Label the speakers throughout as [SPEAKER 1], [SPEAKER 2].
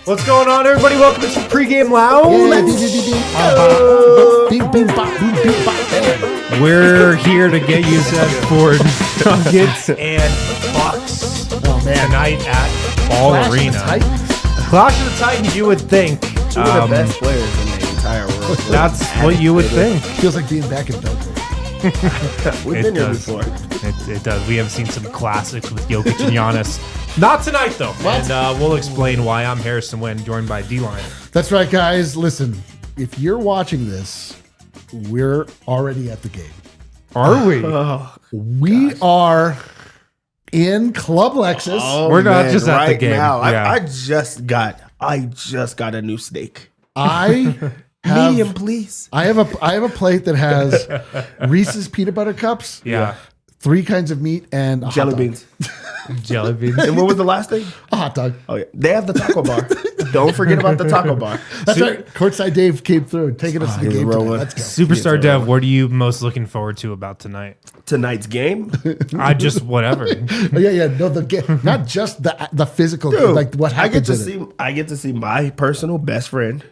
[SPEAKER 1] What's going on, everybody? Welcome to Pregame Lounge. We're here to get you set for Nuggets and Bucks tonight at Ball Arena. Clash of the Titans, you would think.
[SPEAKER 2] Two of the best players in the entire world.
[SPEAKER 1] That's what you would think.
[SPEAKER 3] Feels like being back in Belgrade.
[SPEAKER 2] We've been here before.
[SPEAKER 1] It does. We have seen some classics with Jokic and Giannis. Not tonight, though. What? And we'll explain why. I'm Harrison Wynn, joined by D-Line.
[SPEAKER 3] That's right, guys. Listen, if you're watching this, we're already at the game.
[SPEAKER 1] Are we?
[SPEAKER 3] We are in Club Lexus.
[SPEAKER 2] Oh,
[SPEAKER 1] we're not just at the game.
[SPEAKER 2] Now,
[SPEAKER 1] Yeah.
[SPEAKER 2] I just got a new steak.
[SPEAKER 3] I have,
[SPEAKER 2] Medium, please.
[SPEAKER 3] I have a plate that has Reese's peanut butter cups.
[SPEAKER 1] Yeah.
[SPEAKER 3] 3 kinds of meat and a
[SPEAKER 2] Jelly
[SPEAKER 3] hot dog.
[SPEAKER 2] beans.
[SPEAKER 1] Jelly beans.
[SPEAKER 2] And what was the last thing?
[SPEAKER 3] A hot dog.
[SPEAKER 2] Oh, yeah. They have the taco bar. Don't forget about the taco bar.
[SPEAKER 3] That's right. Courtside Dave came through, taking us to the game today. Let's go.
[SPEAKER 1] Superstar Dev, what are you most looking forward to about tonight?
[SPEAKER 2] Tonight's game.
[SPEAKER 1] I just whatever.
[SPEAKER 3] Yeah. No, the game, not just the physical,
[SPEAKER 2] Dude,
[SPEAKER 3] like what happens.
[SPEAKER 2] I get to see my personal best friend,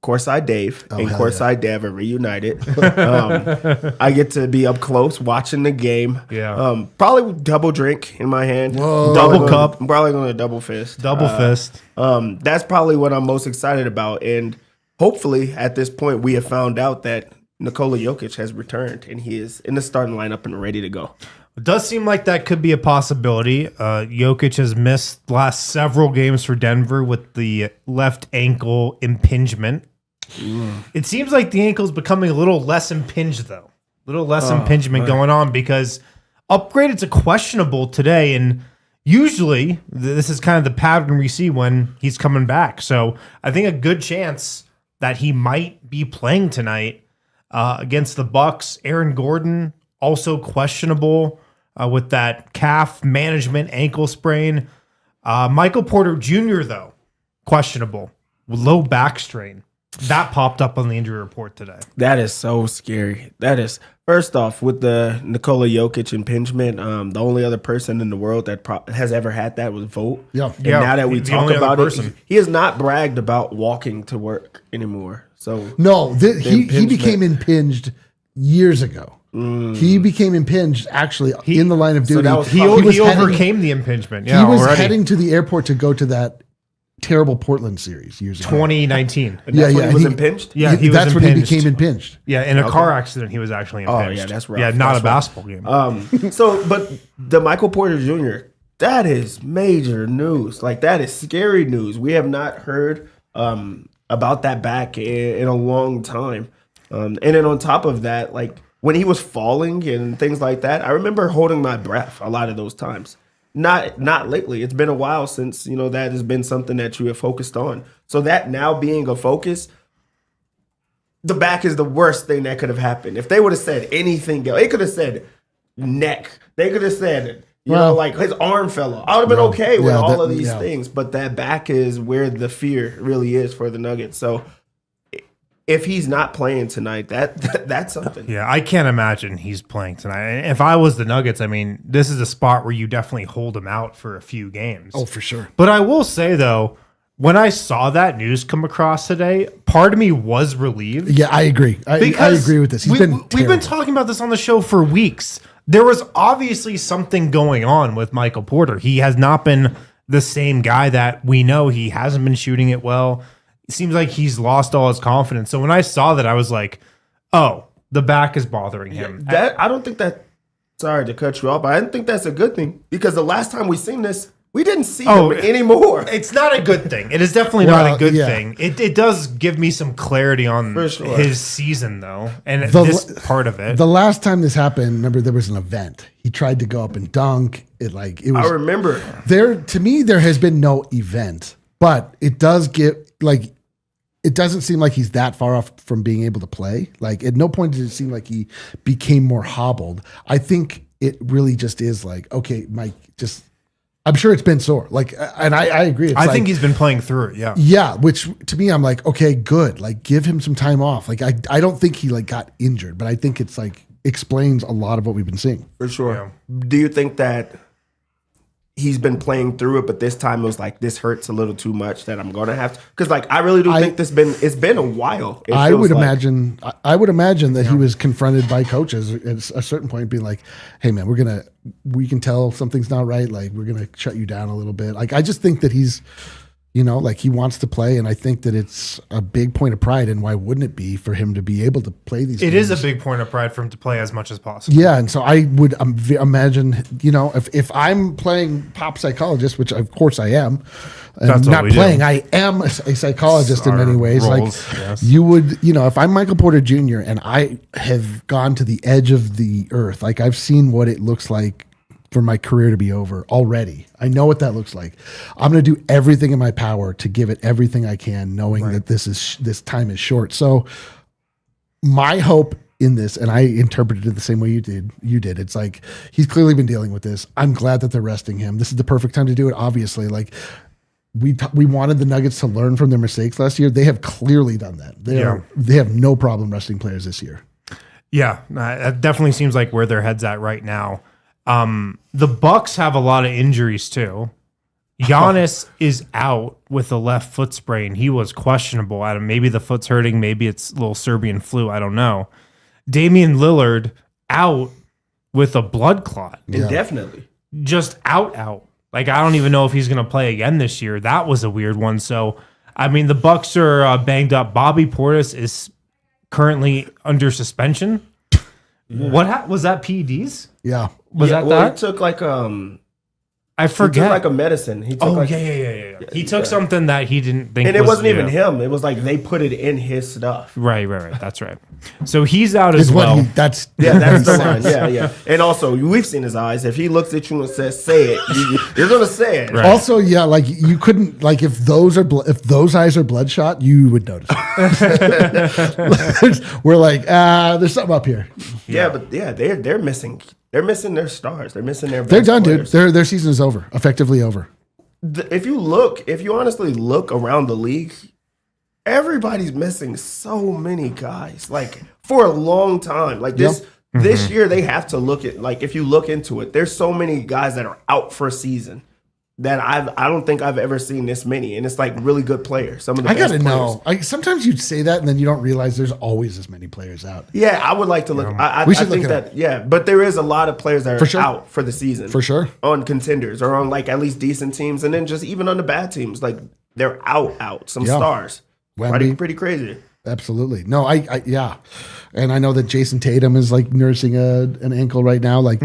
[SPEAKER 2] Courtside Dave, and Courtside Dev are reunited. I get to be up close watching the game.
[SPEAKER 1] Yeah.
[SPEAKER 2] Probably double drink in my hand.
[SPEAKER 3] Whoa.
[SPEAKER 1] Double cup.
[SPEAKER 2] I'm probably going to double fist.
[SPEAKER 1] Double fist.
[SPEAKER 2] That's probably what I'm most excited about. And hopefully at this point we have found out that Nikola Jokic has returned and he is in the starting lineup and ready to go.
[SPEAKER 1] It does seem like that could be a possibility. Jokic has missed the last several games for Denver with the left ankle impingement. It seems like the ankle is becoming a little less impinged, though. A little less impingement going on because upgraded to questionable today. And usually this is kind of the pattern we see when he's coming back. So I think a good chance that he might be playing tonight against the Bucks. Aaron Gordon, also questionable with that calf management ankle sprain. Michael Porter Jr., though, questionable with low back strain. That popped up on the injury report today.
[SPEAKER 2] That is so scary. That is, first off, with the Nikola Jokic impingement, the only other person in the world that has ever had that was Vogt.
[SPEAKER 3] Yeah.
[SPEAKER 2] And now that we
[SPEAKER 1] the
[SPEAKER 2] talk
[SPEAKER 1] only
[SPEAKER 2] about
[SPEAKER 1] other
[SPEAKER 2] it,
[SPEAKER 1] person.
[SPEAKER 2] he has not bragged about walking to work anymore. So
[SPEAKER 3] No, he
[SPEAKER 2] impingement.
[SPEAKER 3] became impinged years ago. He became impinged actually in the line of duty.
[SPEAKER 2] that was
[SPEAKER 1] He
[SPEAKER 3] was
[SPEAKER 1] overcame the impingement. Yeah,
[SPEAKER 3] he was
[SPEAKER 1] already.
[SPEAKER 3] heading to the airport to go to that terrible Portland series years ago.
[SPEAKER 1] 2019.
[SPEAKER 2] and that's when he was
[SPEAKER 3] he-
[SPEAKER 2] impinged?
[SPEAKER 1] Yeah, he was
[SPEAKER 3] that's when he
[SPEAKER 1] impinged.
[SPEAKER 3] became impinged.
[SPEAKER 1] Yeah, in a car accident, he was actually impinged.
[SPEAKER 2] Oh, yeah, that's rough.
[SPEAKER 1] Yeah, not
[SPEAKER 2] That's
[SPEAKER 1] a basketball game.
[SPEAKER 2] But the Michael Porter Jr., that is major news. Like, that is scary news. We have not heard about that back in a long time. And then on top of that, like, when he was falling and things like that, I remember holding my breath a lot of those times. Not lately. It's been a while since, that has been something that you have focused on. So that now being a focus, the back is the worst thing that could have happened. If they would have said anything else, they could have said neck. They could have said, like his arm fell off. I would have been okay with all of these things. But that back is where the fear really is for the Nuggets. So if he's not playing tonight, that's something.
[SPEAKER 1] Yeah, I can't imagine he's playing tonight. If I was the Nuggets, I mean, this is a spot where you definitely hold him out for a few games.
[SPEAKER 3] Oh, for sure.
[SPEAKER 1] But I will say, though, when I saw that news come across today, part of me was relieved.
[SPEAKER 3] Yeah, I agree. I agree with this.
[SPEAKER 1] We've been talking about this on the show for weeks. There was obviously something going on with Michael Porter. He has not been the same guy that we know. He hasn't been shooting it well. It seems like he's lost all his confidence. So when I saw that, I was like, oh, the back is bothering him.
[SPEAKER 2] I don't think that, sorry to cut you off, but I didn't think that's a good thing because the last time we seen this, We didn't see him anymore.
[SPEAKER 1] It's not a good thing. It is definitely not a good thing. It does give me some clarity on his season, though, and this part of it.
[SPEAKER 3] The last time this happened, remember, there was an event. He tried to go up and dunk. I remember. To me, there has been no event, but it does it doesn't seem like he's that far off from being able to play. Like, at no point did it seem like he became more hobbled. I think it really just is like, okay, Mike, I'm sure it's been sore. Like, and I agree.
[SPEAKER 1] I think he's been playing through it. Yeah.
[SPEAKER 3] Yeah. Which to me, I'm like, okay, good. Like, give him some time off. Like, I don't think he got injured, but I think it's explains a lot of what we've been seeing.
[SPEAKER 2] For sure. Yeah. Do you think that he's been playing through it, but this time it was like, this hurts a little too much that I'm going to have to, because I really do think it's been a while.
[SPEAKER 3] I would imagine that he was confronted by coaches at a certain point being like, hey man, we can tell something's not right. Like, we're going to shut you down a little bit. Like, I just think that he's, he wants to play. And I think that it's a big point of pride. And why wouldn't it be for him to be able to play these games?
[SPEAKER 1] It is a big point of pride for him to play as much as possible.
[SPEAKER 3] Yeah. And so I would imagine, if I'm playing pop psychologist, which of course I am, and not playing, I am a psychologist in many ways. Roles, you would, if I'm Michael Porter Jr. and I have gone to the edge of the earth, like I've seen what it looks like for my career to be over already. I know what that looks like. I'm going to do everything in my power to give it everything I can, knowing that this time is short. So my hope in this, and I interpreted it the same way you did. It's like, he's clearly been dealing with this. I'm glad that they're resting him. This is the perfect time to do it. Obviously, like we wanted the Nuggets to learn from their mistakes last year. They have clearly done that. They have no problem resting players this year.
[SPEAKER 1] Yeah, that definitely seems like where their head's at right now. The Bucks have a lot of injuries too. Giannis is out with a left foot sprain. He was questionable. Maybe the foot's hurting. Maybe it's a little Serbian flu. I don't know. Damian Lillard out with a blood clot.
[SPEAKER 2] Indefinitely.
[SPEAKER 1] Just out. Like, I don't even know if he's going to play again this year. That was a weird one. So, the Bucks are banged up. Bobby Portis is currently under suspension. Yeah. What was that? PEDs?
[SPEAKER 3] Yeah.
[SPEAKER 1] Was that?
[SPEAKER 2] He took
[SPEAKER 1] I forget.
[SPEAKER 2] He took like a medicine. He took
[SPEAKER 1] yeah. He took something that he didn't think.
[SPEAKER 2] And it wasn't even him. It was like they put it in his stuff.
[SPEAKER 1] Right. That's right. So he's out as well.
[SPEAKER 2] That's the line. Yeah. And also, we've seen his eyes. If he looks at you and says, "Say it," you're gonna say it.
[SPEAKER 3] Right. Also, like you couldn't, like, if those eyes are bloodshot, you would notice. We're like, there's something up here.
[SPEAKER 2] Yeah, but they're missing. They're missing their stars. They're missing their best
[SPEAKER 3] They're done,
[SPEAKER 2] players.
[SPEAKER 3] Dude. Their season is over. Effectively over.
[SPEAKER 2] If you honestly look around the league, everybody's missing so many guys. Like, for a long time. Like, this year, they have to look at, like, if you look into it, there's so many guys that are out for a season that I don't think I've ever seen this many, and it's like really good players. Some of the best players.
[SPEAKER 3] Know. Sometimes you'd say that, and then you don't realize there's always as many players out.
[SPEAKER 2] Yeah, I would like to look. I think that. Yeah, but there is a lot of players that are out for the season,
[SPEAKER 3] for sure,
[SPEAKER 2] on contenders or on like at least decent teams, and then just even on the bad teams, like they're out. Some stars, pretty crazy.
[SPEAKER 3] Absolutely. No, yeah, and I know that Jason Tatum is like nursing an ankle right now, like.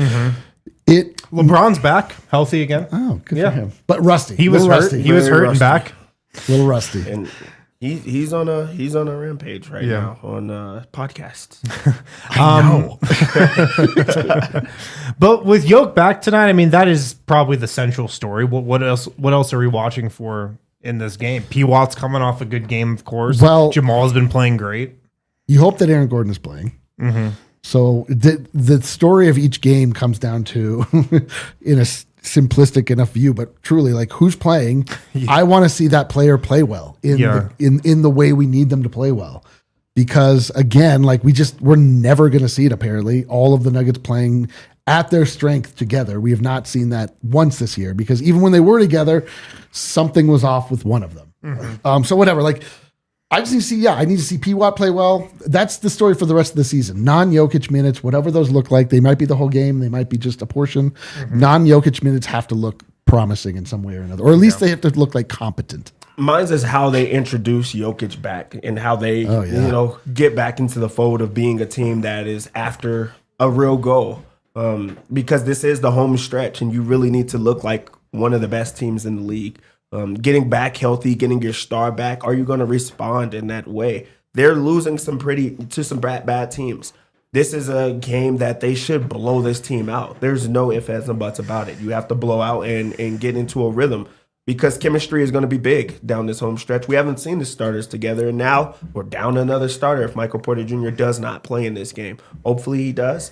[SPEAKER 1] LeBron's back, healthy again.
[SPEAKER 3] Oh, good for him. But rusty.
[SPEAKER 1] He was hurt. He was hurt and back.
[SPEAKER 3] A little rusty.
[SPEAKER 2] And he's on a rampage right now on podcasts.
[SPEAKER 3] I know.
[SPEAKER 1] But with Jokic back tonight, that is probably the central story. What else are we watching for in this game? P. Watt's coming off a good game, of course. Well, Jamal's been playing great.
[SPEAKER 3] You hope that Aaron Gordon is playing. Mm-hmm. So the story of each game comes down to, in a simplistic enough view, but truly, like, who's playing? Yeah. I want to see that player play well in the way we need them to play well, because again, like, we're never going to see it. Apparently, all of the Nuggets playing at their strength together. We have not seen that once this year, because even when they were together, something was off with one of them. Mm-hmm. So whatever, like. I just need to see, I need to see P. Watt play well. That's the story for the rest of the season. Non-Jokic minutes, whatever those look like, they might be the whole game, they might be just a portion. Mm-hmm. Non-Jokic minutes have to look promising in some way or another, or at least they have to look like competent.
[SPEAKER 2] Mine's is how they introduce Jokic back and how they, get back into the fold of being a team that is after a real goal. Because this is the home stretch, and you really need to look like one of the best teams in the league. Getting back healthy, getting your star back, are you going to respond in that way? They're losing some bad teams. This is a game that they should blow this team out. There's no ifs, ands, and buts about it. You have to blow out and get into a rhythm because chemistry is going to be big down this home stretch. We haven't seen the starters together, and now we're down another starter if Michael Porter Jr. does not play in this game. Hopefully he does,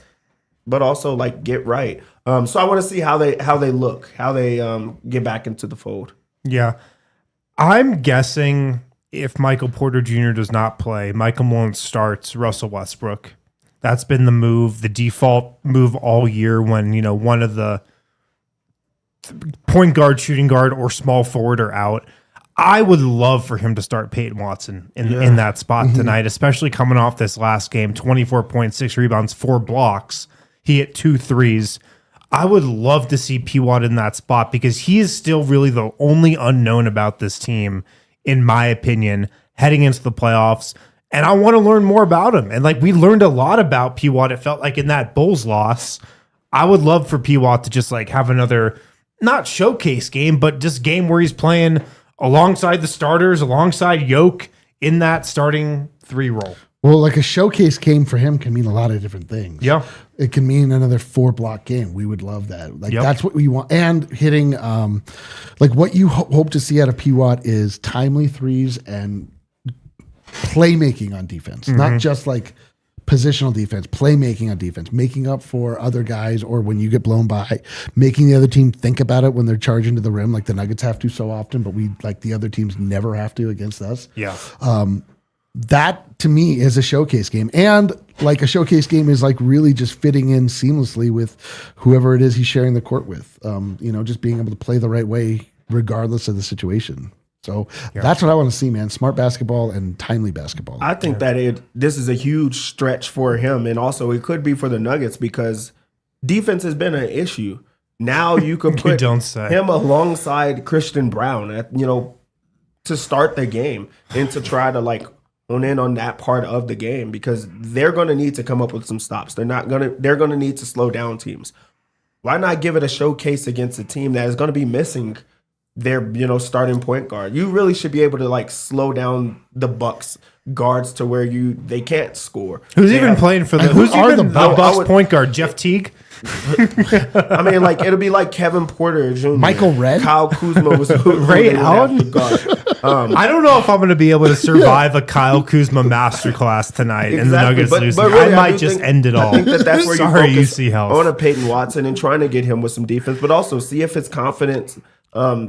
[SPEAKER 2] but also like get right. So I want to see how they look, how they get back into the fold.
[SPEAKER 1] Yeah. I'm guessing if Michael Porter Jr. does not play, Michael Malone starts Russell Westbrook. That's been the move, the default move all year when, one of the point guard, shooting guard, or small forward are out. I would love for him to start Peyton Watson in that spot tonight, especially coming off this last game, 24.6 rebounds, 4 blocks. He hit 2 threes. I would love to see P. Watt in that spot because he is still really the only unknown about this team, in my opinion, heading into the playoffs. And I want to learn more about him. And we learned a lot about P. Watt. It felt like in that Bulls loss, I would love for P. Watt to just have another, not showcase game, but just game where he's playing alongside the starters, alongside Jokic in that starting 3 role.
[SPEAKER 3] Well, a showcase game for him can mean a lot of different things.
[SPEAKER 1] Yeah.
[SPEAKER 3] It can mean another 4-block game. We would love that. That's what we want. And hitting, what you hope to see out of P. Watt is timely threes and playmaking on defense, not just positional defense, playmaking on defense, making up for other guys or when you get blown by, making the other team think about it when they're charging to the rim like the Nuggets have to so often, but the other teams never have to against us.
[SPEAKER 1] Yeah.
[SPEAKER 3] That to me is a showcase game. And a showcase game is really just fitting in seamlessly with whoever it is he's sharing the court with. Just being able to play the right way regardless of the situation. So that's what I want to see, man. Smart basketball and timely basketball.
[SPEAKER 2] I think that this is a huge stretch for him, and also it could be for the Nuggets because defense has been an issue. Now you can put him alongside Christian Brown to start the game and to try to hone in on that part of the game because they're going to need to come up with some stops. They're going to need to slow down teams. Why not give it a showcase against a team that is going to be missing their starting point guard? You really should be able to slow down the Bucks guards to where they can't score.
[SPEAKER 1] Who's playing for the Bucks point guard? Jeff Teague?
[SPEAKER 2] I mean, it'll be Kevin Porter Jr.,
[SPEAKER 3] Michael Redd,
[SPEAKER 2] Kyle Kuzma was
[SPEAKER 1] Ray Allen. I don't know if I'm going to be able to survive a Kyle Kuzma masterclass tonight and the Nuggets losing. Really, I might just end it all.
[SPEAKER 2] I think that's where
[SPEAKER 1] Sorry,
[SPEAKER 2] you focus
[SPEAKER 1] UC Health.
[SPEAKER 2] on a Peyton Watson and trying to get him with some defense, but also see if his confidence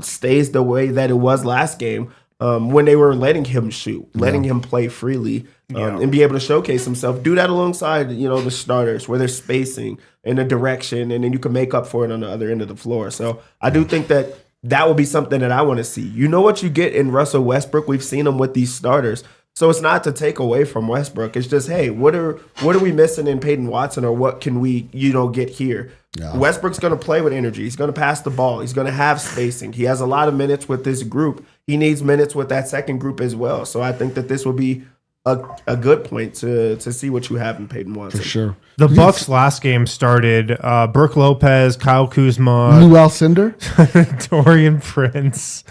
[SPEAKER 2] stays the way that it was last game when they were letting him shoot, letting him play freely and be able to showcase himself. Do that alongside, the starters where they're spacing in a direction and then you can make up for it on the other end of the floor. So I do think that will be something that I want to see. You know what you get in Russell Westbrook? We've seen him with these starters. So it's not to take away from Westbrook. It's just, hey, what are we missing in Peyton Watson, or what can we, get here? Yeah. Westbrook's going to play with energy. He's going to pass the ball. He's going to have spacing. He has a lot of minutes with this group. He needs minutes with that second group as well. So I think that this will be a good point to see what you have in Peyton Watson.
[SPEAKER 3] For sure.
[SPEAKER 1] The Bucks last game started Brooke Lopez, Kyle Kuzma,
[SPEAKER 3] Lou Alcindor,
[SPEAKER 1] Dorian Prince,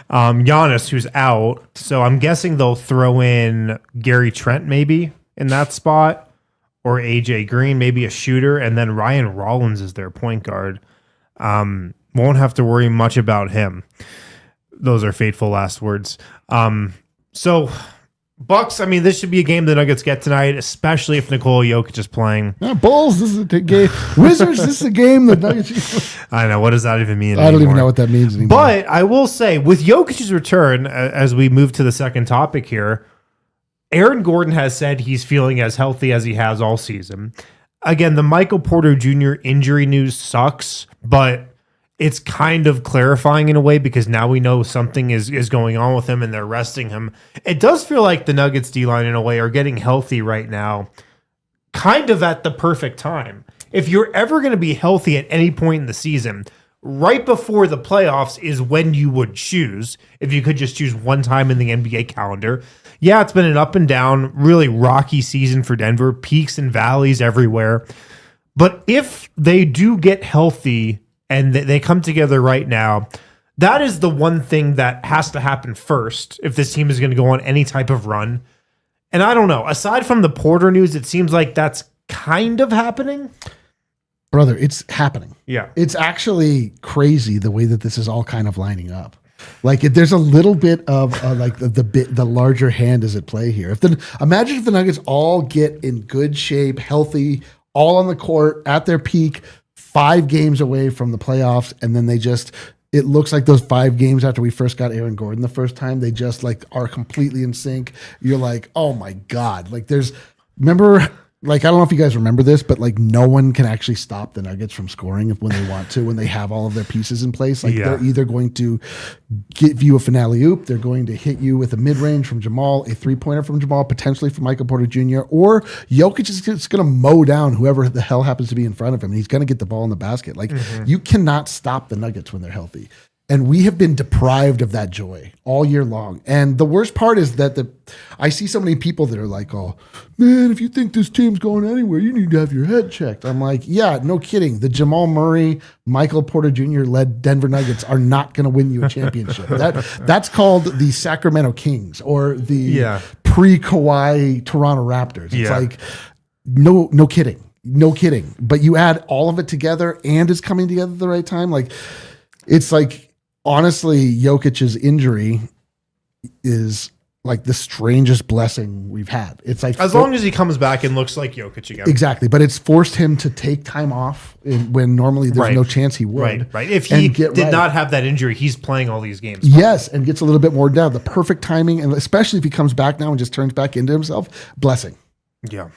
[SPEAKER 1] Giannis, who's out. So I'm guessing they'll throw in Gary Trent maybe in that spot, or AJ Green, maybe a shooter, and then Ryan Rollins is their point guard. Won't have to worry much about him. Those are fateful last words. So Bucks, this should be a game the Nuggets get tonight, especially if Nikola Jokic is playing.
[SPEAKER 3] Bulls, this is a game. Wizards, this is a game the Nuggets.
[SPEAKER 1] I know. What does that even mean
[SPEAKER 3] I don't even know what that means anymore.
[SPEAKER 1] But I will say, with Jokic's return, as we move to the second topic here, Aaron Gordon has said he's feeling as healthy as he has all season. Again, the Michael Porter Jr. injury news sucks, but it's kind of clarifying in a way because now we know something is going on with him and they're resting him. It does feel like the Nuggets D-line in a way are getting healthy right now, kind of at the perfect time. If you're ever going to be healthy at any point in the season, right before the playoffs is when you would choose, if you could just choose one time in the NBA calendar. Yeah, it's been an up and down, really rocky season for Denver, peaks and valleys everywhere. But if they do get healthy and they come together right now. That is the one thing that has to happen first if this team is going to go on any type of run. And I don't know. Aside from the Porter news, it seems like that's kind of happening.
[SPEAKER 3] Brother, it's happening.
[SPEAKER 1] Yeah.
[SPEAKER 3] It's actually crazy the way that this is all kind of lining up. Like there's a little bit of like the larger hand is at play here. Imagine if the Nuggets all get in good shape, healthy, all on the court at their peak, 5 games away from the playoffs, and then it looks like those 5 games after we first got Aaron Gordon the first time, they just like are completely in sync. You're like, oh my God. Like remember, like, I don't know if you guys remember this, but like no one can actually stop the Nuggets from scoring when they want to, when they have all of their pieces in place. Like they're either going to give you a finale oop, they're going to hit you with a mid-range from Jamal, a 3-pointer from Jamal, potentially from Michael Porter Jr., or Jokic is just going to mow down whoever the hell happens to be in front of him, and he's going to get the ball in the basket. Like you cannot stop the Nuggets when they're healthy. And we have been deprived of that joy all year long. And the worst part is that I see so many people that are like, oh, man, if you think this team's going anywhere, you need to have your head checked. I'm like, yeah, no kidding. The Jamal Murray, Michael Porter Jr. led Denver Nuggets are not going to win you a championship. That's called the Sacramento Kings or the pre-Kawhi Toronto Raptors. It's like, no kidding. No kidding. But you add all of it together and it's coming together at the right time. Like, it's like, honestly, Jokic's injury is like the strangest blessing we've had. It's like
[SPEAKER 1] as long as he comes back and looks like Jokic again.
[SPEAKER 3] Exactly, but it's forced him to take time off when normally there's no chance he would.
[SPEAKER 1] Right. If he did not have that injury, he's playing all these games.
[SPEAKER 3] Yes, and gets a little bit more down. The perfect timing, and especially if he comes back now and just turns back into himself, blessing.
[SPEAKER 2] Yeah.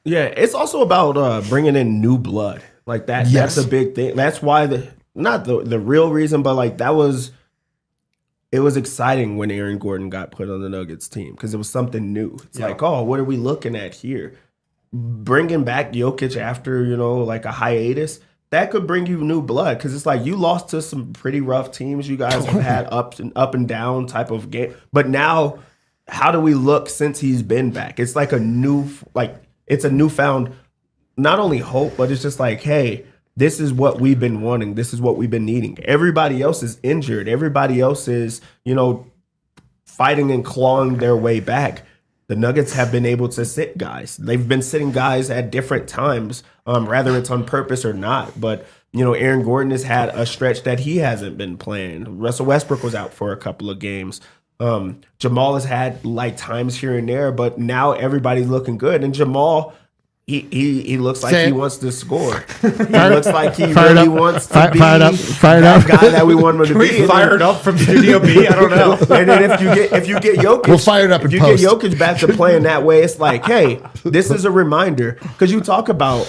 [SPEAKER 2] It's also about bringing in new blood. Like that. Yes. That's a big thing. That's why not the real reason, but like it was exciting when Aaron Gordon got put on the Nuggets team because it was something new. It's like, oh, what are we looking at here? Bringing back Jokic after, like a hiatus, that could bring you new blood because it's like you lost to some pretty rough teams. You guys have had up and down type of game. But now, how do we look since he's been back? It's like it's a newfound, not only hope, but it's just like, hey, this is what we've been wanting. This is what we've been needing. Everybody else is injured. Everybody else is, fighting and clawing their way back. The Nuggets have been able to sit guys. They've been sitting guys at different times, whether it's on purpose or not. But, Aaron Gordon has had a stretch that he hasn't been playing. Russell Westbrook was out for a couple of games. Jamal has had like times here and there, but now everybody's looking good. And Jamal, he looks like he wants to score. He looks like he really wants to be that guy that we want him to be.
[SPEAKER 1] Fired up from Studio B? I don't know.
[SPEAKER 2] And then if you get Jokic,
[SPEAKER 3] we'll fire it up.
[SPEAKER 2] If you get Jokic back to playing that way, it's like, hey, this is a reminder because you talk about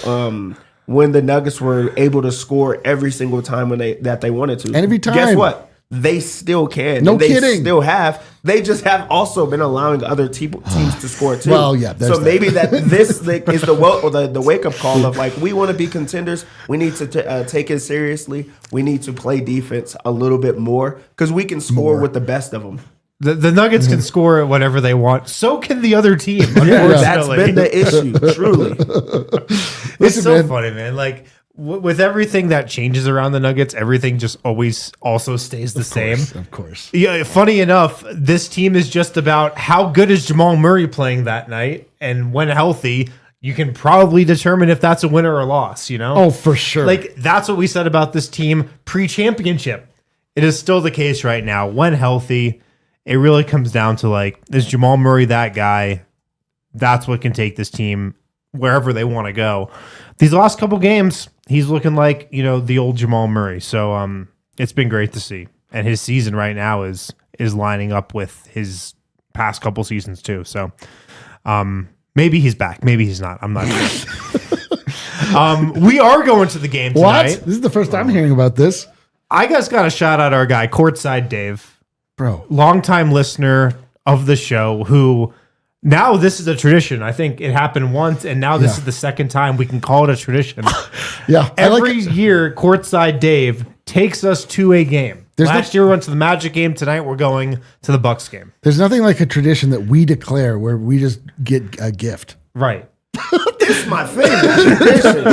[SPEAKER 2] when the Nuggets were able to score every single time that they wanted to.
[SPEAKER 3] And every time,
[SPEAKER 2] guess what? They still can.
[SPEAKER 3] No kidding.
[SPEAKER 2] They still have. They just have also been allowing other teams to score too.
[SPEAKER 3] Well, yeah.
[SPEAKER 2] So maybe this is the wake up call of like, we want to be contenders. We need to take it seriously. We need to play defense a little bit more because we can score with the best of them.
[SPEAKER 1] The Nuggets can score whatever they want. So can the other team.
[SPEAKER 2] That's been the issue. Truly,
[SPEAKER 1] it's so funny, man. Like, with everything that changes around the Nuggets, everything just always also stays the same.
[SPEAKER 3] Of course.
[SPEAKER 1] Yeah. Funny enough, this team is just about how good is Jamal Murray playing that night, and when healthy, you can probably determine if that's a win or a loss.
[SPEAKER 3] Oh, for sure.
[SPEAKER 1] Like that's what we said about this team pre-championship. It is still the case right now. When healthy, it really comes down to like, is Jamal Murray that guy? That's what can take this team wherever they want to go. These last couple games, he's looking like, the old Jamal Murray. So it's been great to see. And his season right now is lining up with his past couple seasons too. So maybe he's back. Maybe he's not. I'm not sure. We are going to the game tonight.
[SPEAKER 3] What? This is the first time hearing about this.
[SPEAKER 1] I just got to shout out our guy, Courtside Dave.
[SPEAKER 3] Bro.
[SPEAKER 1] Longtime listener of the show who... Now this is a tradition. I think it happened once, and now this is the second time we can call it a tradition. Every year, Courtside Dave takes us to a game. Last year we went to the Magic game. Tonight we're going to the Bucks game.
[SPEAKER 3] There's nothing like a tradition that we declare where we just get a gift.
[SPEAKER 1] Right.
[SPEAKER 2] It's my favorite tradition.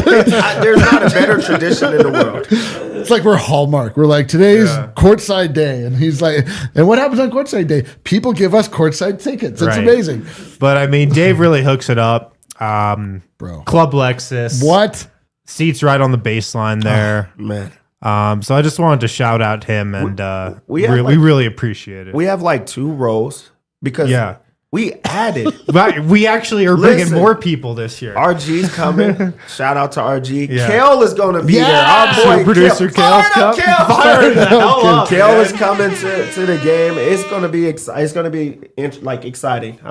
[SPEAKER 2] There's not a better tradition in the world.
[SPEAKER 3] It's like we're Hallmark. We're like, today's courtside day. And he's like, and what happens on courtside day? People give us courtside tickets. It's amazing.
[SPEAKER 1] But I mean, Dave really hooks it up.
[SPEAKER 3] Bro.
[SPEAKER 1] Club Lexus.
[SPEAKER 3] What?
[SPEAKER 1] Seats right on the baseline there.
[SPEAKER 2] Oh, man.
[SPEAKER 1] So I just wanted to shout out him, and we really appreciate it.
[SPEAKER 2] We have like 2 rows because we added.
[SPEAKER 1] But we actually are bringing more people this year.
[SPEAKER 2] RG's coming. Shout out to RG. Kale is going to be there. Our boy
[SPEAKER 1] producer Kale's coming.
[SPEAKER 2] Fire the hell up. Kale is coming to the game. It's going to be exciting.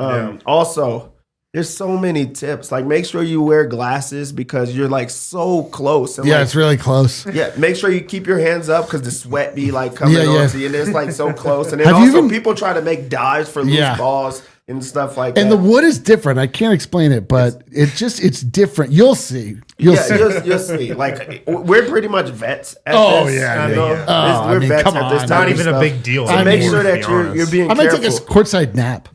[SPEAKER 2] Also, there's so many tips. Like, make sure you wear glasses because you're like so close. And
[SPEAKER 3] it's really close.
[SPEAKER 2] Yeah, make sure you keep your hands up because the sweat be like coming onto you, and it's like so close. And then people try to make dives for loose balls and stuff like that.
[SPEAKER 3] And the wood is different. I can't explain it, but it's different. You'll see. You'll see.
[SPEAKER 2] Like, we're pretty much vets at this.
[SPEAKER 3] We're
[SPEAKER 2] vets
[SPEAKER 3] come
[SPEAKER 2] at this
[SPEAKER 3] on.
[SPEAKER 2] time.
[SPEAKER 1] Not even a big deal.
[SPEAKER 2] So make sure that you're being
[SPEAKER 3] I might
[SPEAKER 2] careful.
[SPEAKER 3] take a courtside nap.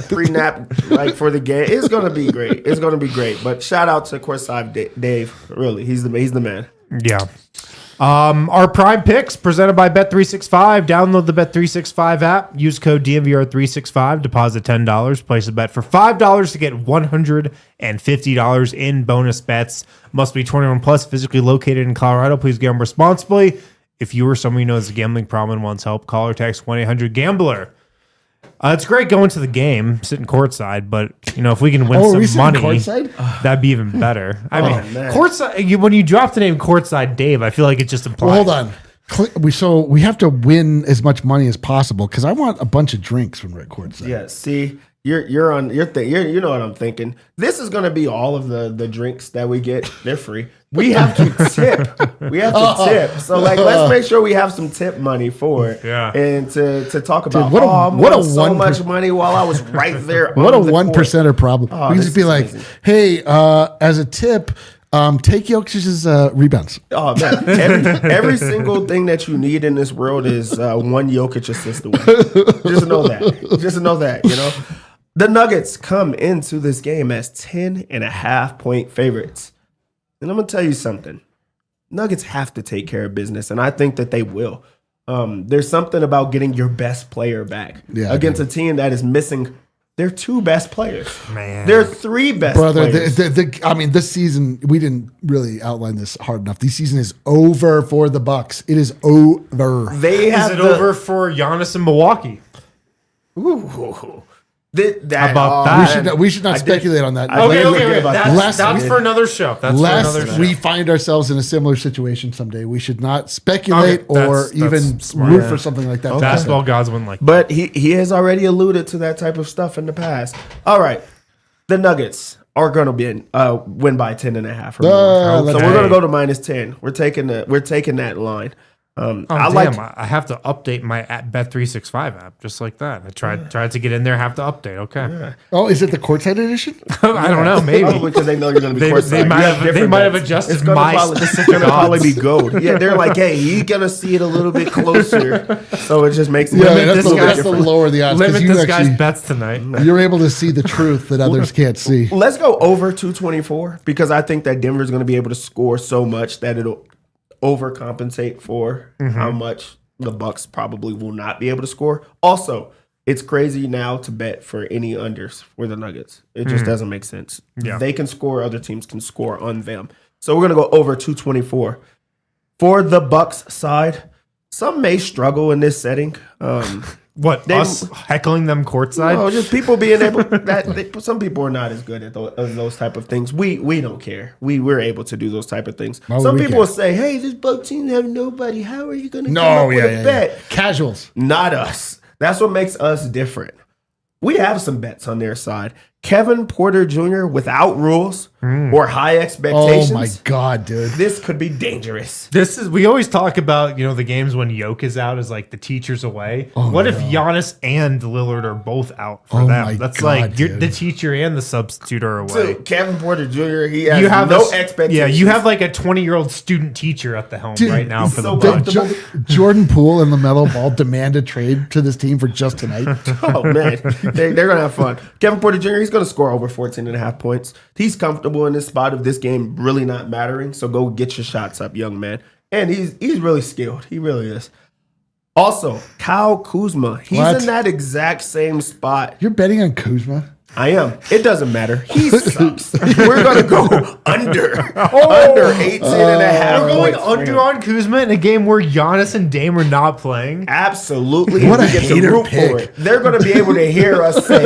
[SPEAKER 2] Pre-nap like for the game. It's gonna be great. It's gonna be great. But shout out to courtside Dave. Really, he's the man.
[SPEAKER 1] Yeah. Our Prime Picks presented by Bet365. Download the Bet365 app. Use code DNVR365. Deposit $10. Place a bet for $5 to get $150 in bonus bets. Must be 21 plus. Physically located in Colorado. Please gamble responsibly. If you or someone you know has a gambling problem and wants help, call or text 1-800-GAMBLER. It's great going to the game, sitting courtside, but if we can win some money, that'd be even better. I mean, courtside. When you drop the name Courtside Dave, I feel like it just implies.
[SPEAKER 3] Well, hold on. So we have to win as much money as possible because I want a bunch of drinks when we're at courtside.
[SPEAKER 2] Yeah. See, you're on your thing. You know what I'm thinking. This is going to be all of the drinks that we get. They're free. We have to tip. Tip. So let's make sure we have some tip money for it.
[SPEAKER 3] Yeah.
[SPEAKER 2] And to talk about so much money while I was right there.
[SPEAKER 3] What a 1%er problem. We can just be like, amazing. Hey, as a tip, take Jokic's rebounds.
[SPEAKER 2] Oh man, every single thing that you need in this world is one Jokic assist away. Just know that. The Nuggets come into this game as 10.5-point favorites. And I'm going to tell you something. Nuggets have to take care of business, and I think that they will. There's something about getting your best player back against a team that is missing their 2 best players. Man. Their 3 best players.
[SPEAKER 3] This season, we didn't really outline this hard enough. This season is over for the Bucks. It is over.
[SPEAKER 1] Is it over for Giannis in Milwaukee?
[SPEAKER 2] Ooh.
[SPEAKER 3] We should not speculate on that.
[SPEAKER 1] Okay. That's for another show.
[SPEAKER 3] We find ourselves in a similar situation someday. We should not speculate or even root for something like that.
[SPEAKER 1] Basketball gods wouldn't like that.
[SPEAKER 2] But he has already alluded to that type of stuff in the past. All right. The Nuggets are going to win by 10.5 or more. So we're going to go to -10. We're taking that line.
[SPEAKER 1] I have to update my Bet365 app just like that. I tried to get in there, have to update. Okay.
[SPEAKER 3] Yeah. Oh, is it the courtside edition?
[SPEAKER 1] I don't know. Maybe
[SPEAKER 2] because they know you're going to be courtside.
[SPEAKER 1] They might have adjusted my specific.
[SPEAKER 2] It's going to probably be gold. Yeah, they're like, hey, you're going to see it a little bit closer, so it just makes it
[SPEAKER 3] lower the odds.
[SPEAKER 1] Limit this guy's bets tonight.
[SPEAKER 3] You're able to see the truth that others can't see.
[SPEAKER 2] Let's go over 224 because I think that Denver's going to be able to score so much that it'll overcompensate for how much the Bucks probably will not be able to score. Also, it's crazy now to bet for any unders for the Nuggets. It just doesn't make sense. Yeah. They can score, other teams can score on them. So we're going to go over 224. For the Bucks side, some may struggle in this setting.
[SPEAKER 1] Us heckling them courtside?
[SPEAKER 2] No, just people being able. Some people are not as good at those type of things. We don't care. We're able to do those type of things. Some people will say, "Hey, this Buck team have nobody. How are you going to come up with a bet?"
[SPEAKER 3] Casuals,
[SPEAKER 2] not us. That's what makes us different. We have some bets on their side. Kevin Porter Jr. without rules or high expectations.
[SPEAKER 3] Oh my God, dude.
[SPEAKER 2] This could be dangerous.
[SPEAKER 1] We always talk about, the games when Jokic is out as like the teacher's away. What if Giannis and Lillard are both out for them? That's like the teacher and the substitute are away.
[SPEAKER 2] So Kevin Porter Jr., he has no expectations.
[SPEAKER 1] Yeah, you have like a 20-year-old student teacher at the helm right now for the Bucks.
[SPEAKER 3] Jordan Poole and LaMelo Ball demand a trade to this team for just tonight.
[SPEAKER 2] Oh man, they're gonna have fun. Kevin Porter Jr., he's he's going to score over 14.5 points. He's comfortable in this spot of this game really not mattering. So go get your shots up, young man. And he's really skilled. He really is. Also, Kyle Kuzma. He's in that exact same spot.
[SPEAKER 3] You're betting on Kuzma?
[SPEAKER 2] I am. It doesn't matter. He sucks. We're going to go under 18 and a half.
[SPEAKER 1] We're going under on Kuzma in a game where Giannis and Dame are not playing.
[SPEAKER 2] Absolutely.
[SPEAKER 3] What
[SPEAKER 2] we
[SPEAKER 3] a
[SPEAKER 2] get
[SPEAKER 3] hater
[SPEAKER 2] to root
[SPEAKER 3] pick.
[SPEAKER 2] for it. They're going to be able to hear us say,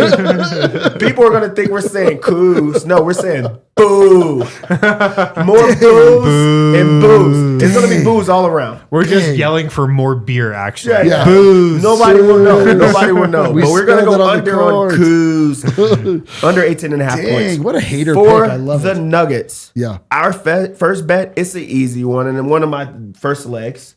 [SPEAKER 2] people are going to think we're saying Kuz. No, we're saying boo. More boos and boos. It's going to be boos all around.
[SPEAKER 1] We're just yelling for more beer, actually.
[SPEAKER 2] Yeah.
[SPEAKER 1] Boos.
[SPEAKER 2] Nobody will know. Nobody will know. But we're going to
[SPEAKER 3] spilled
[SPEAKER 2] go
[SPEAKER 3] it on
[SPEAKER 2] under
[SPEAKER 3] the
[SPEAKER 2] on
[SPEAKER 3] court.
[SPEAKER 2] Kuz. Under 18 and a half points.
[SPEAKER 3] Dang, what a hater
[SPEAKER 2] For
[SPEAKER 3] pick. I love
[SPEAKER 2] the
[SPEAKER 3] it.
[SPEAKER 2] Nuggets.
[SPEAKER 3] Yeah.
[SPEAKER 2] Our first bet, it's an easy one. And then one of my first legs,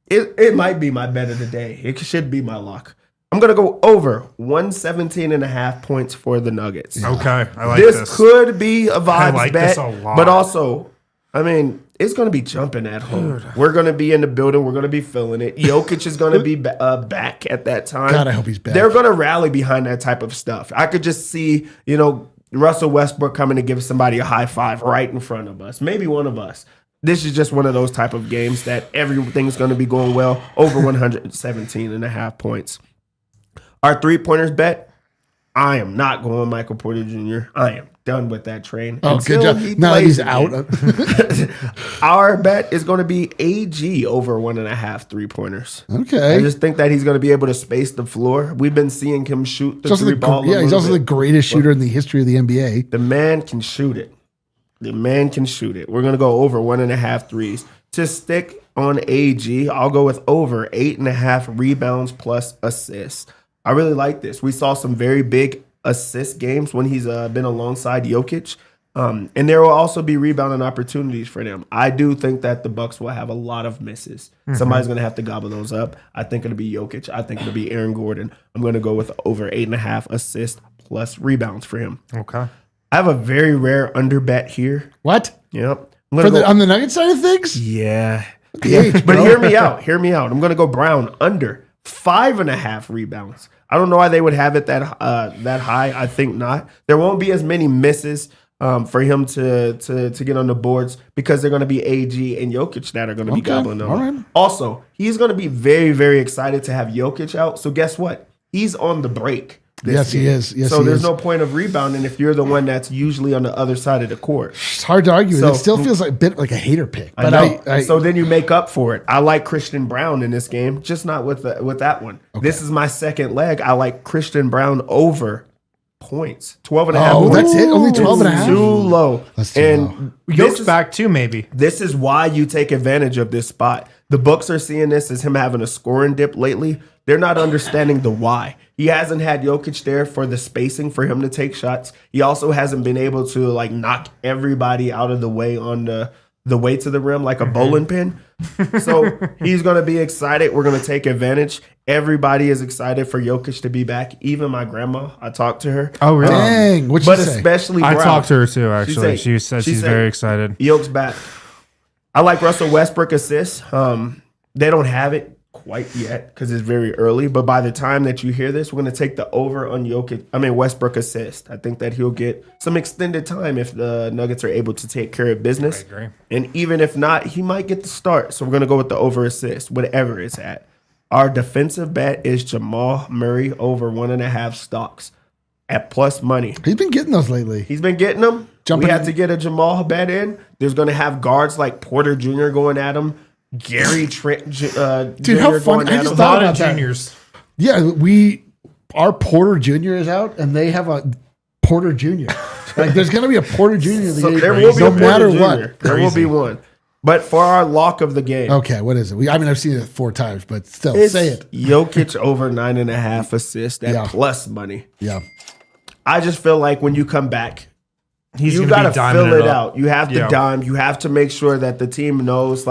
[SPEAKER 2] it might be my bet of the day. It should be my lock. I'm going to go over 117 and a half points for the Nuggets.
[SPEAKER 1] Okay, I like this.
[SPEAKER 2] This could be a vibes
[SPEAKER 1] like
[SPEAKER 2] bet,
[SPEAKER 1] this a lot.
[SPEAKER 2] but also, I mean, it's going to be jumping at home. We're going to be in the building. We're going to be feeling it. Jokic is going to be back at that time.
[SPEAKER 3] God, I hope he's back.
[SPEAKER 2] They're going to rally behind that type of stuff. I could just see, Russell Westbrook coming to give somebody a high five right in front of us. Maybe one of us. This is just one of those type of games that everything's going to be going well. Over 117 and a half points. Our three-pointers bet, I am not going Michael Porter Jr. I am done with that train.
[SPEAKER 3] Oh, good job. Now that he's out.
[SPEAKER 2] Our bet is going to be AG over 1.5 three-pointers.
[SPEAKER 3] Okay.
[SPEAKER 2] I just think that he's going to be able to space the floor. We've been seeing him shoot the three ball.
[SPEAKER 3] Yeah, he's also the greatest shooter in the history of the NBA.
[SPEAKER 2] The man can shoot it. The man can shoot it. We're going to go over 1.5 threes. To stick on AG, I'll go with over 8.5 rebounds plus assists. I really like this. We saw some very big assist games when he's been alongside Jokic. And there will also be rebounding opportunities for them. I do think that the Bucks will have a lot of misses. Mm-hmm. Somebody's going to have to gobble those up. I think it'll be Jokic. I think it'll be Aaron Gordon. I'm going to go with over 8.5 assists plus rebounds for him.
[SPEAKER 1] Okay.
[SPEAKER 2] I have a very rare under bet here.
[SPEAKER 3] What?
[SPEAKER 2] Yep.
[SPEAKER 3] On the Nugget side of things?
[SPEAKER 2] Yeah.
[SPEAKER 3] H,
[SPEAKER 2] but hear me out. Hear me out. I'm going to go Brown under 5.5 rebounds. I don't know why they would have it that high. I think not. There won't be as many misses for him to get on the boards because they're going to be AG and Jokic that are going to be gobbling them.
[SPEAKER 3] Right.
[SPEAKER 2] Also, he's going to be very, very excited to have Jokic out. So guess what? He's on the break.
[SPEAKER 3] Yes, he is. Yes,
[SPEAKER 2] so
[SPEAKER 3] he
[SPEAKER 2] there's
[SPEAKER 3] is.
[SPEAKER 2] no point of rebounding if you're the one that's usually on the other side of the court.
[SPEAKER 3] It's hard to argue. It still feels like a bit like a hater pick. But
[SPEAKER 2] I so then you make up for it. I like Christian Brown in this game, just not with that one. Okay. This is my second leg. I like Christian Brown over points. 12.5 points.
[SPEAKER 3] Oh, that's it? Only 12.5?
[SPEAKER 2] Too low.
[SPEAKER 3] That's too low.
[SPEAKER 1] Yok's back too, maybe.
[SPEAKER 2] This is why you take advantage of this spot. The books are seeing this as him having a scoring dip lately. They're not understanding the why. He hasn't had Jokic there for the spacing for him to take shots. He also hasn't been able to knock everybody out of the way on the way to the rim like a bowling pin. So he's going to be excited. We're going to take advantage. Everybody is excited for Jokic to be back. Even my grandma, I talked to her.
[SPEAKER 1] Oh, really?
[SPEAKER 3] Dang. What'd
[SPEAKER 2] but
[SPEAKER 3] she say?
[SPEAKER 2] especially
[SPEAKER 1] I
[SPEAKER 2] Brown.
[SPEAKER 1] talked to her too, actually. She said she's
[SPEAKER 2] said,
[SPEAKER 1] very excited.
[SPEAKER 2] Jokc's back. I like Russell Westbrook assists. They don't have it quite yet because it's very early. But by the time that you hear this, we're going to take the over on Westbrook assist. I think that he'll get some extended time if the Nuggets are able to take care of business.
[SPEAKER 1] I agree.
[SPEAKER 2] And even if not, he might get the start. So we're going to go with the over assist, whatever it's at. Our defensive bet is Jamal Murray over 1.5 stocks at plus money.
[SPEAKER 3] He's been getting those lately.
[SPEAKER 2] He's been getting them. We had to get a Jamal bet in. There's going to have guards like Porter Jr. going at him. Gary Trent
[SPEAKER 3] Dude,
[SPEAKER 2] Jr.
[SPEAKER 3] how fun.
[SPEAKER 2] going
[SPEAKER 3] I
[SPEAKER 2] at
[SPEAKER 3] just
[SPEAKER 2] him.
[SPEAKER 3] thought
[SPEAKER 1] A lot
[SPEAKER 3] about
[SPEAKER 1] of
[SPEAKER 3] that.
[SPEAKER 1] juniors.
[SPEAKER 3] Yeah, our Porter Jr. is out, and they have a Porter Jr. There's going to be a Porter Jr. in the game.
[SPEAKER 2] There will be
[SPEAKER 3] no
[SPEAKER 2] a Porter
[SPEAKER 3] matter
[SPEAKER 2] Jr.
[SPEAKER 3] what.
[SPEAKER 2] There will be one. But for our lock of the game,
[SPEAKER 3] Okay, what is it? I've seen it 4 times, but still,
[SPEAKER 2] it's
[SPEAKER 3] say it.
[SPEAKER 2] Jokic over 9.5 assists at plus money.
[SPEAKER 3] Yeah.
[SPEAKER 2] I just feel like when you come back,
[SPEAKER 1] He's
[SPEAKER 2] you
[SPEAKER 1] got to
[SPEAKER 2] fill it out. You have to
[SPEAKER 1] Yeah.
[SPEAKER 2] dime. You have to make sure that the team knows,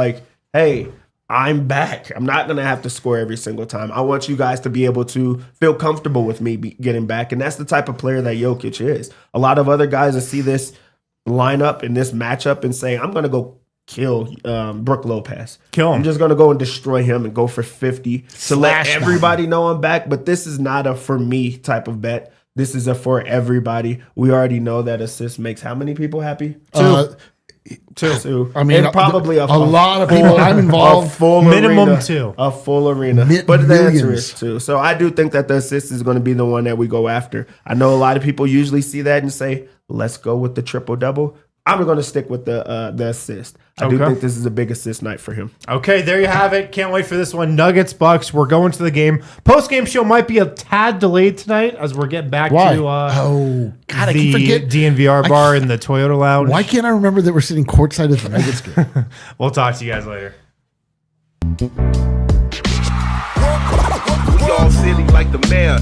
[SPEAKER 2] hey, I'm back. I'm not going to have to score every single time. I want you guys to be able to feel comfortable with me getting back. And that's the type of player that Jokic is. A lot of other guys that see this lineup and this matchup and say, I'm going to go kill Brook Lopez.
[SPEAKER 1] Kill him.
[SPEAKER 2] I'm just going to go and destroy him and go for 50 to let
[SPEAKER 3] Slash
[SPEAKER 2] everybody know I'm back. But this is not a for me type of bet. This is a for everybody. We already know that assist makes how many people happy? Two.
[SPEAKER 3] I mean,
[SPEAKER 2] and probably a
[SPEAKER 3] lot of people. I'm involved.
[SPEAKER 2] A full
[SPEAKER 1] minimum
[SPEAKER 2] arena,
[SPEAKER 1] 2.
[SPEAKER 2] A full arena. But the answer is 2. So I do think that the assist is going to be the one that we go after. I know a lot of people usually see that and say, let's go with the triple-double. I'm going to stick with the assist. I do think this is a big assist night for him.
[SPEAKER 1] Okay, there you have it. Can't wait for this one. Nuggets, Bucks. We're going to the game. Post-game show might be a tad delayed tonight as we're getting back to
[SPEAKER 3] I keep forgetting
[SPEAKER 1] DNVR bar in the Toyota Lounge.
[SPEAKER 3] Why can't I remember that we're sitting courtside at the Nuggets game?
[SPEAKER 1] We'll talk to you guys later.
[SPEAKER 4] We all silly like the mayor.